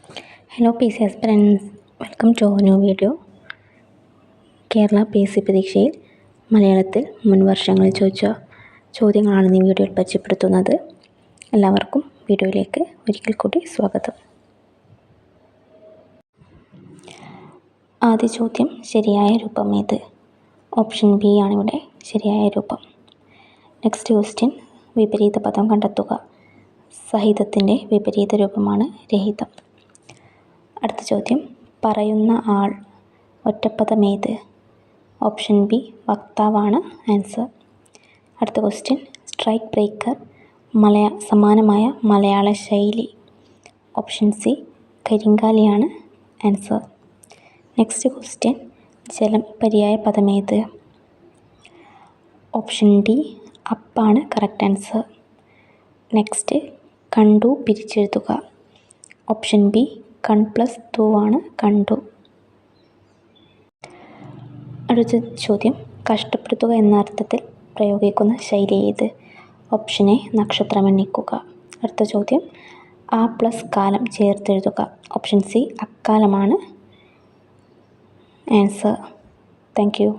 Hello PC aspirants, welcome to new video. Kerala PC പരീക്ഷയിൽ മലയാളത്തിൽ മുൻ വർഷങ്ങളിൽ ചോദിച്ച ചോദ്യങ്ങളാണ് ഈ വീഡിയോയിൽ പരിചയപ്പെടുത്തുന്നത്. എല്ലാവർക്കും വീഡിയോയിലേക്ക് ഒരിക്കൽ കൂടി സ്വാഗതം. ആദ്യ ചോദ്യം, ശരിയായ രൂപം ഏത്? ഓപ്ഷൻ ബി ആണിവിടെ ശരിയായ രൂപം. നെക്സ്റ്റ് ക്വസ്റ്റ്യൻ, വിപരീത പദം കണ്ടെത്തുക. സഹിതത്തിൻ്റെ വിപരീത രൂപമാണ് രഹിതം. അടുത്ത ചോദ്യം, പറയുന്ന ആൾ ഒറ്റപ്പദമേത്? ഓപ്ഷൻ ബി വക്താവാണ് ആൻസർ. അടുത്ത ക്വസ്റ്റ്യൻ, സ്ട്രൈക്ക് ബ്രേക്കർ സമാനമായ മലയാള ശൈലി. ഓപ്ഷൻ സി കരിങ്കാലിയാണ് ആൻസർ. നെക്സ്റ്റ് ക്വസ്റ്റ്യൻ, ജലം പര്യായ പദമേത്? ഓപ്ഷൻ ഡി അപ്പാണ് കറക്റ്റ് ആൻസർ. നെക്സ്റ്റ്, കണ്ടു പിരിച്ചെഴുതുക. ഓപ്ഷൻ ബി കൺ പ്ലസ് തൂവാണ് കണ്ടു. അടുത്ത ചോദ്യം, കഷ്ടപ്പെടുത്തുക എന്ന അർത്ഥത്തിൽ പ്രയോഗിക്കുന്ന ശൈലി ഏത്? ഓപ്ഷൻ എ നക്ഷത്രം എണ്ണിക്കുക. അടുത്ത ചോദ്യം, ആ പ്ലസ് കാലം ചേർത്തെഴുതുക. ഓപ്ഷൻ സി അക്കാലമാണ് ആൻസർ. Thank U.